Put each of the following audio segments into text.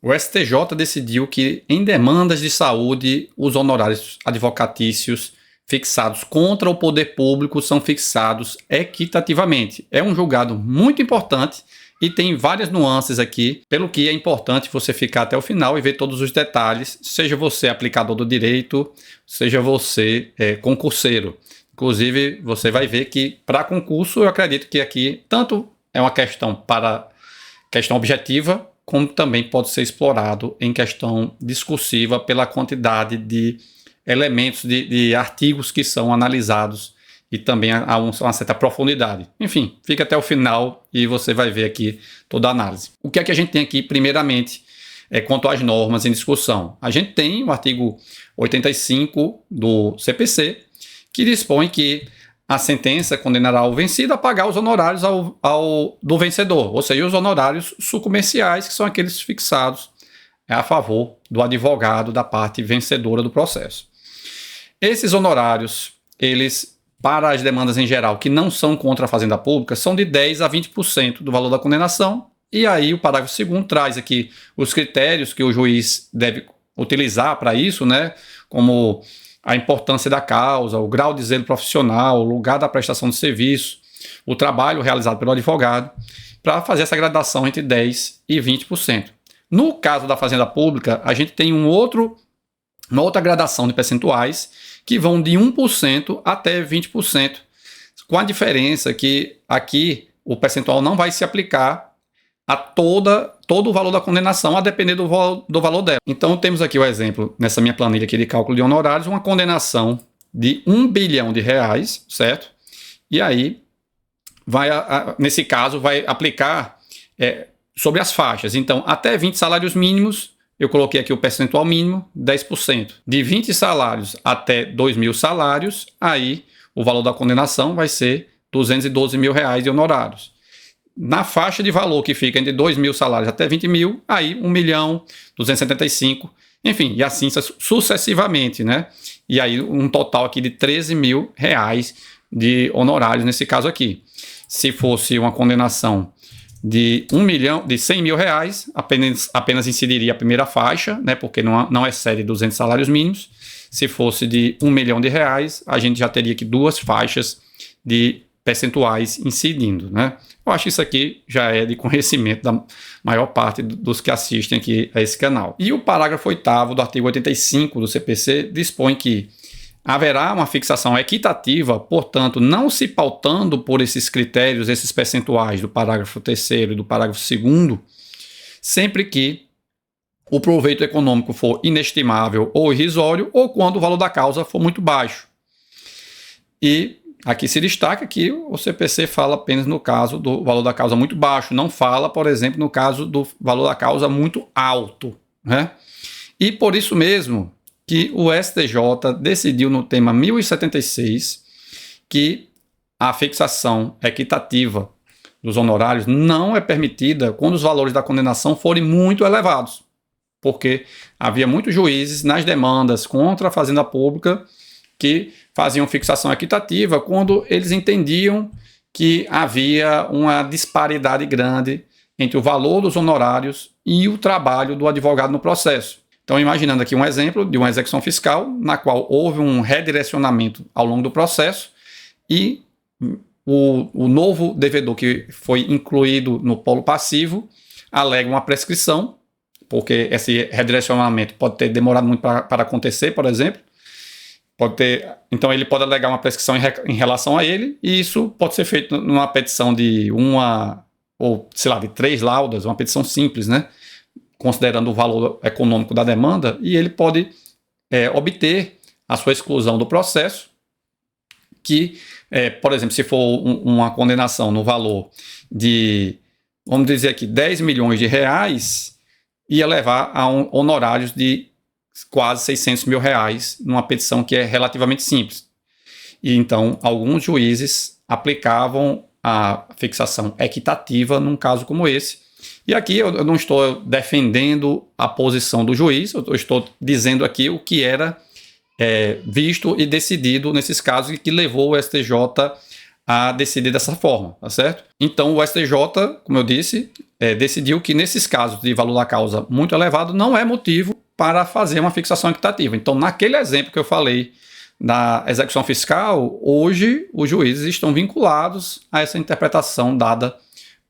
O STJ decidiu que, em demandas de saúde, os honorários advocatícios fixados contra o poder público são fixados equitativamente. É um julgado muito importante e tem várias nuances aqui, pelo que é importante você ficar até o final e ver todos os detalhes, seja você aplicador do direito, seja você concurseiro. Inclusive, você vai ver que, para concurso, eu acredito que aqui tanto é uma questão objetiva, como também pode ser explorado em questão discursiva pela quantidade de elementos, de artigos que são analisados e também há uma certa profundidade. Enfim, fica até o final e você vai ver aqui toda a análise. O que é que a gente tem aqui, primeiramente, quanto às normas em discussão? A gente tem o artigo 85 do CPC, que dispõe que a sentença condenará o vencido a pagar os honorários do vencedor, ou seja, os honorários sucumbenciais, que são aqueles fixados a favor do advogado da parte vencedora do processo. Esses honorários, eles, para as demandas em geral, que não são contra a Fazenda Pública, são de 10% a 20% do valor da condenação, e aí o parágrafo 2º traz aqui os critérios que o juiz deve utilizar para isso, né, como a importância da causa, o grau de zelo profissional, o lugar da prestação de serviço, o trabalho realizado pelo advogado, para fazer essa gradação entre 10% e 20%. No caso da Fazenda Pública, a gente tem uma outra gradação de percentuais que vão de 1% até 20%, com a diferença que aqui o percentual não vai se aplicar a todo o valor da condenação, a depender do valor dela. Então temos aqui o exemplo, nessa minha planilha aqui de cálculo de honorários, uma condenação de R$1 bilhão, certo? E aí, nesse caso, vai aplicar sobre as faixas. Então, até 20 salários mínimos, eu coloquei aqui o percentual mínimo, 10%. De 20 salários até 2.000 salários, aí o valor da condenação vai ser R$212 mil de honorários. Na faixa de valor que fica entre 2.000 salários até 20 mil, aí 1.275.000, enfim, e assim sucessivamente, né? E aí um total aqui de R$13 mil de honorários nesse caso aqui. Se fosse uma condenação de 100 mil reais, apenas incidiria a primeira faixa, né? Porque não excede 200 salários mínimos. Se fosse de R$1 milhão, a gente já teria aqui duas faixas de percentuais incidindo, né? Eu acho que isso aqui já é de conhecimento da maior parte dos que assistem aqui a esse canal. E o parágrafo 8º do artigo 85 do CPC dispõe que haverá uma fixação equitativa, portanto, não se pautando por esses critérios, esses percentuais do parágrafo 3º e do parágrafo 2º, sempre que o proveito econômico for inestimável ou irrisório, ou quando o valor da causa for muito baixo. E aqui se destaca que o CPC fala apenas no caso do valor da causa muito baixo, não fala, por exemplo, no caso do valor da causa muito alto, né? E por isso mesmo que o STJ decidiu no tema 1076 que a fixação equitativa dos honorários não é permitida quando os valores da condenação forem muito elevados, porque havia muitos juízes nas demandas contra a Fazenda Pública que faziam fixação equitativa quando eles entendiam que havia uma disparidade grande entre o valor dos honorários e o trabalho do advogado no processo. Então, imaginando aqui um exemplo de uma execução fiscal na qual houve um redirecionamento ao longo do processo e o novo devedor que foi incluído no polo passivo alega uma prescrição, porque esse redirecionamento pode ter demorado muito para acontecer, por exemplo. Então ele pode alegar uma prescrição em relação a ele, e isso pode ser feito numa petição de de 3 laudas, uma petição simples, né? Considerando o valor econômico da demanda, e ele pode obter a sua exclusão do processo, que, por exemplo, se for uma condenação no valor de, vamos dizer aqui, 10 milhões de reais, ia levar a honorários de quase 600 mil reais numa petição que é relativamente simples. E então, alguns juízes aplicavam a fixação equitativa num caso como esse. E aqui eu não estou defendendo a posição do juiz, eu estou dizendo aqui o que era visto e decidido nesses casos e que levou o STJ a decidir dessa forma, tá certo? Então o STJ, como eu disse, decidiu que nesses casos de valor da causa muito elevado não é motivo para fazer uma fixação equitativa. Então, naquele exemplo que eu falei da execução fiscal, hoje os juízes estão vinculados a essa interpretação dada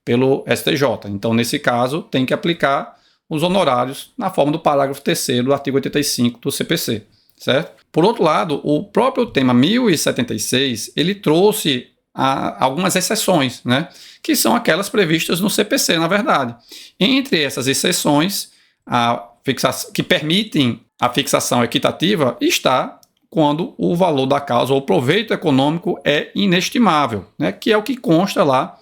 pelo STJ. Então, nesse caso, tem que aplicar os honorários na forma do parágrafo 3º do artigo 85 do CPC, certo? Por outro lado, o próprio tema 1076, ele trouxe algumas exceções, né? Que são aquelas previstas no CPC, na verdade. Entre essas exceções, que permitem a fixação equitativa está quando o valor da causa ou o proveito econômico é inestimável, né? Que é o que consta lá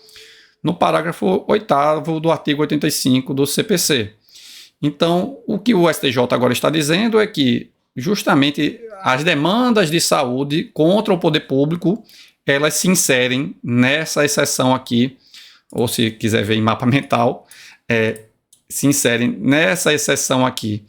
no parágrafo 8º do artigo 85 do CPC. Então, o que o STJ agora está dizendo é que justamente as demandas de saúde contra o poder público, elas se inserem nessa exceção aqui, ou se quiser ver em mapa mental, se inserem nessa exceção aqui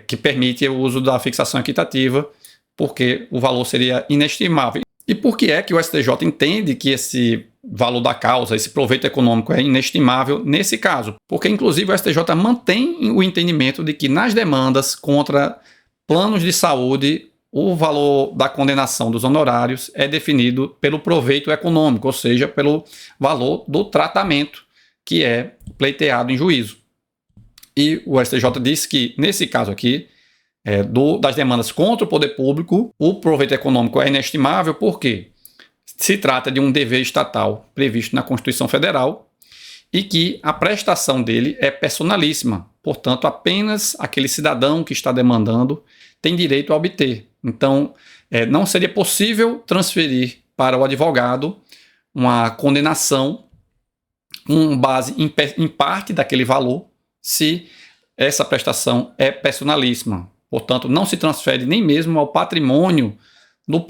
que permite o uso da fixação equitativa, porque o valor seria inestimável. E por que é que o STJ entende que esse valor da causa, esse proveito econômico é inestimável nesse caso? Porque, inclusive, o STJ mantém o entendimento de que nas demandas contra planos de saúde, o valor da condenação dos honorários é definido pelo proveito econômico, ou seja, pelo valor do tratamento que é pleiteado em juízo. E o STJ diz que, nesse caso aqui, das demandas contra o poder público, o proveito econômico é inestimável porque se trata de um dever estatal previsto na Constituição Federal e que a prestação dele é personalíssima. Portanto, apenas aquele cidadão que está demandando tem direito a obter. Então, não seria possível transferir para o advogado uma condenação com base em parte daquele valor se essa prestação é personalíssima. Portanto, não se transfere nem mesmo ao patrimônio da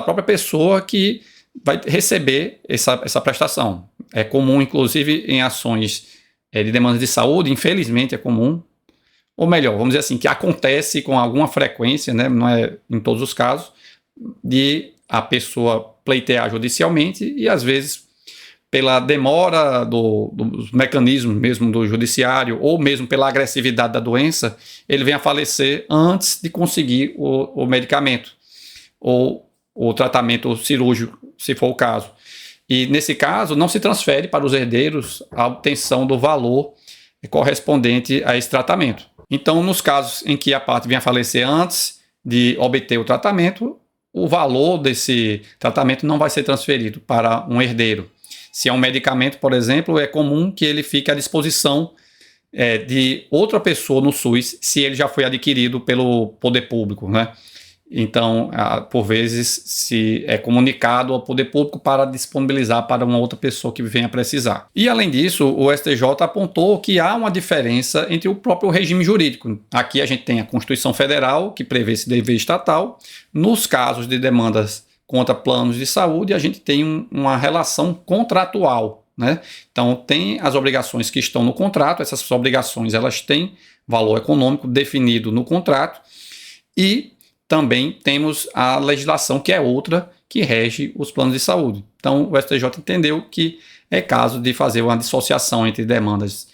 própria pessoa que vai receber essa prestação. É comum, inclusive, em ações de demandas de saúde, infelizmente é comum, ou melhor, vamos dizer assim, que acontece com alguma frequência, né, não é em todos os casos, de a pessoa pleitear judicialmente e, às vezes, pela demora dos mecanismos mesmo do judiciário ou mesmo pela agressividade da doença, ele vem a falecer antes de conseguir o medicamento ou o tratamento cirúrgico, se for o caso. E, nesse caso, não se transfere para os herdeiros a obtenção do valor correspondente a esse tratamento. Então, nos casos em que a parte vem a falecer antes de obter o tratamento, o valor desse tratamento não vai ser transferido para um herdeiro. Se é um medicamento, por exemplo, é comum que ele fique à disposição de outra pessoa no SUS, se ele já foi adquirido pelo poder público, né? Então, por vezes, se é comunicado ao poder público para disponibilizar para uma outra pessoa que venha precisar. E, além disso, o STJ apontou que há uma diferença entre o próprio regime jurídico. Aqui a gente tem a Constituição Federal, que prevê esse dever estatal. Nos casos de demandas contra planos de saúde, a gente tem uma relação contratual, né? Então, tem as obrigações que estão no contrato, essas obrigações elas têm valor econômico definido no contrato, e também temos a legislação, que é outra, que rege os planos de saúde. Então, o STJ entendeu que é caso de fazer uma dissociação entre demandas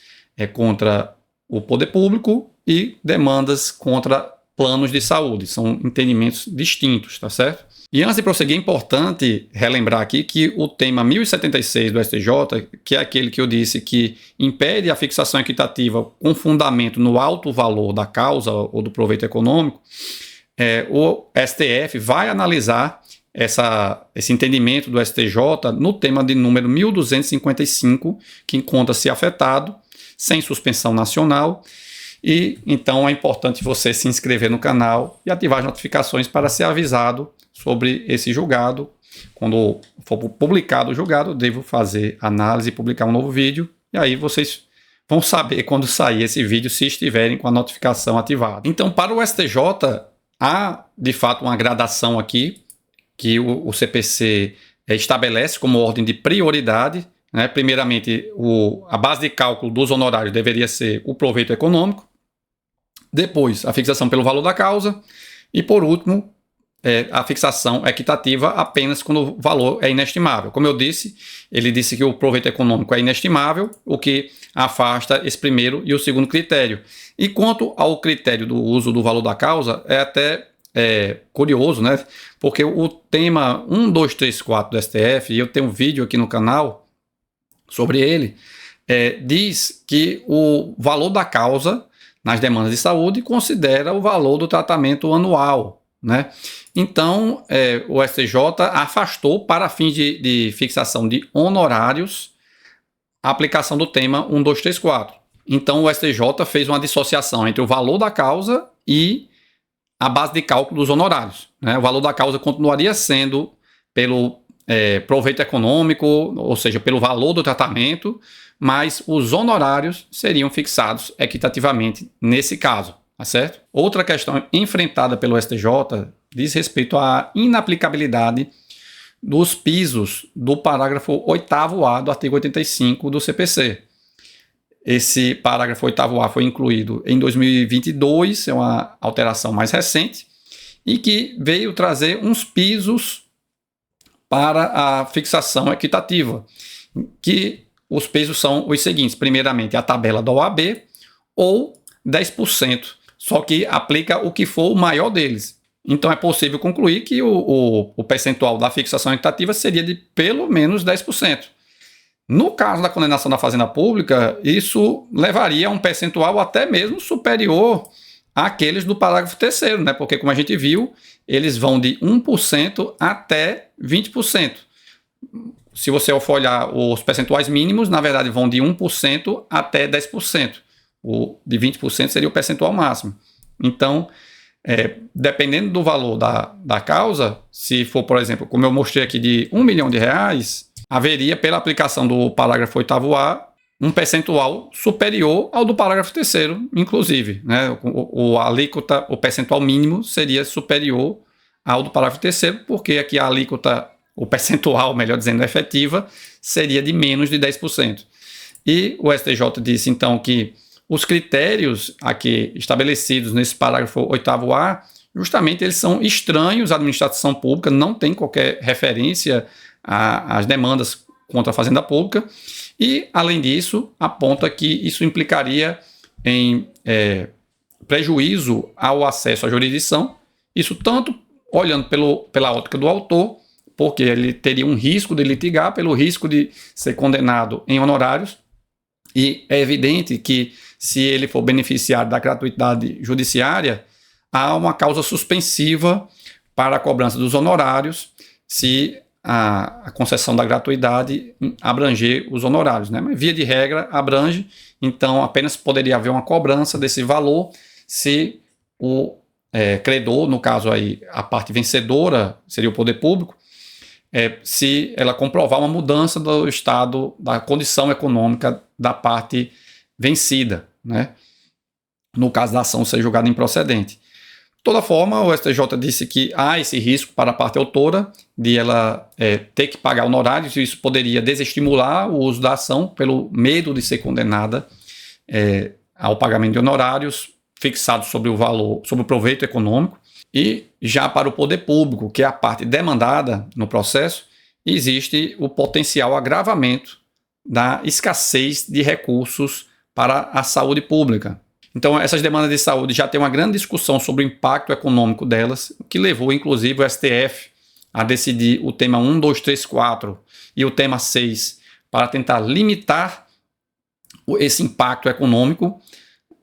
contra o poder público e demandas contra planos de saúde. São entendimentos distintos, tá certo? E antes de prosseguir, é importante relembrar aqui que o tema 1076 do STJ, que é aquele que eu disse que impede a fixação equitativa com fundamento no alto valor da causa ou do proveito econômico, o STF vai analisar esse entendimento do STJ no tema de número 1255, que encontra-se afetado, sem suspensão nacional. E então é importante você se inscrever no canal e ativar as notificações para ser avisado sobre esse julgado. Quando for publicado o julgado, devo fazer análise e publicar um novo vídeo, e aí vocês vão saber quando sair esse vídeo, se estiverem com a notificação ativada. Então, para o STJ, há de fato uma gradação aqui, que o CPC estabelece como ordem de prioridade, né? Primeiramente, a base de cálculo dos honorários deveria ser o proveito econômico, depois a fixação pelo valor da causa, e por último, a fixação equitativa apenas quando o valor é inestimável. Como eu disse, ele disse que o proveito econômico é inestimável, o que afasta esse primeiro e o segundo critério. E quanto ao critério do uso do valor da causa, é até curioso, né? Porque o tema 1234 do STF, e eu tenho um vídeo aqui no canal sobre ele, diz que o valor da causa nas demandas de saúde considera o valor do tratamento anual, né? Então, o STJ afastou, para fins de fixação de honorários, a aplicação do tema 1234. Então, o STJ fez uma dissociação entre o valor da causa e a base de cálculo dos honorários, né? O valor da causa continuaria sendo pelo proveito econômico, ou seja, pelo valor do tratamento, mas os honorários seriam fixados equitativamente nesse caso, tá certo? Outra questão enfrentada pelo STJ diz respeito à inaplicabilidade dos pisos do parágrafo 8º-A do artigo 85 do CPC. Esse parágrafo 8º-A foi incluído em 2022, é uma alteração mais recente, e que veio trazer uns pisos para a fixação equitativa, que os pesos são os seguintes: primeiramente, a tabela da OAB, ou 10%, só que aplica o que for o maior deles. Então é possível concluir que o percentual da fixação equitativa seria de pelo menos 10%. No caso da condenação da fazenda pública, isso levaria a um percentual até mesmo superior àqueles do parágrafo 3º, né? Porque, como a gente viu, eles vão de 1% até 20%. Se você for olhar os percentuais mínimos, na verdade vão de 1% até 10%. O de 20% seria o percentual máximo. Então, dependendo do valor da causa, se for, por exemplo, como eu mostrei aqui, de R$1 milhão, haveria, pela aplicação do parágrafo 8º-A, um percentual superior ao do parágrafo 3º, inclusive, né? O percentual mínimo seria superior ao do parágrafo 3º, porque aqui a alíquota, o percentual, melhor dizendo, efetiva, seria de menos de 10%. E o STJ disse, então, que os critérios aqui estabelecidos nesse parágrafo 8º-A, justamente eles são estranhos à administração pública, não tem qualquer referência às demandas contra a fazenda pública, e, além disso, aponta que isso implicaria em prejuízo ao acesso à jurisdição, isso tanto olhando pela ótica do autor, porque ele teria um risco de litigar, pelo risco de ser condenado em honorários, e é evidente que, se ele for beneficiário da gratuidade judiciária, há uma causa suspensiva para a cobrança dos honorários, se a concessão da gratuidade abranger os honorários, né? Mas, via de regra, abrange, então apenas poderia haver uma cobrança desse valor se o credor, no caso aí a parte vencedora seria o poder público, se ela comprovar uma mudança do estado, da condição econômica da parte vencida, né? No caso da ação ser julgada improcedente. De toda forma, o STJ disse que há esse risco para a parte autora de ela ter que pagar honorários, e isso poderia desestimular o uso da ação pelo medo de ser condenada ao pagamento de honorários fixados sobre o valor, sobre o proveito econômico. E já para o poder público, que é a parte demandada no processo, existe o potencial agravamento da escassez de recursos para a saúde pública. Então, essas demandas de saúde já tem uma grande discussão sobre o impacto econômico delas, que levou, inclusive, o STF a decidir o tema 1234 e o tema 6 para tentar limitar esse impacto econômico,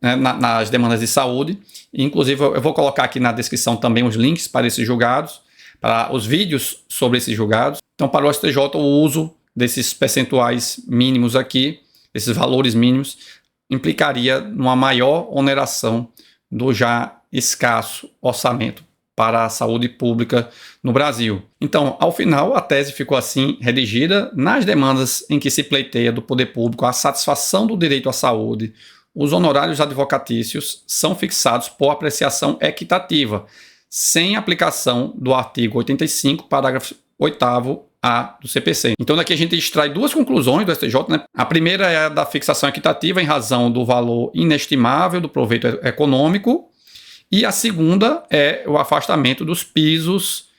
né, nas demandas de saúde. Inclusive, eu vou colocar aqui na descrição também os links para esses julgados, para os vídeos sobre esses julgados. Então, para o STJ, o uso desses percentuais mínimos aqui, esses valores mínimos, implicaria numa maior oneração do já escasso orçamento para a saúde pública no Brasil. Então, ao final, a tese ficou assim redigida: nas demandas em que se pleiteia do poder público a satisfação do direito à saúde, os honorários advocatícios são fixados por apreciação equitativa, sem aplicação do artigo 85, parágrafo 8º-A do CPC. Então, daqui a gente extrai duas conclusões do STJ, né? A primeira é a da fixação equitativa em razão do valor inestimável do proveito econômico, E a segunda é o afastamento dos pisos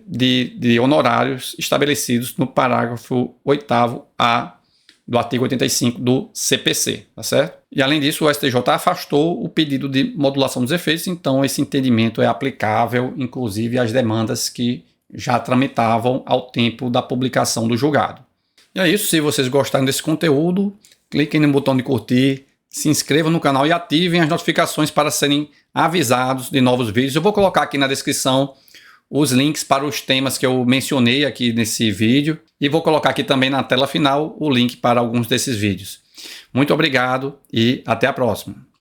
de honorários estabelecidos no parágrafo 8º-A do artigo 85 do CPC, tá certo? E além disso, o STJ afastou o pedido de modulação dos efeitos, então esse entendimento é aplicável, inclusive, às demandas que já tramitavam ao tempo da publicação do julgado. E é isso, se vocês gostaram desse conteúdo, cliquem no botão de curtir, se inscrevam no canal e ativem as notificações para serem avisados de novos vídeos. Eu vou colocar aqui na descrição os links para os temas que eu mencionei aqui nesse vídeo e vou colocar aqui também na tela final o link para alguns desses vídeos. Muito obrigado e até a próxima.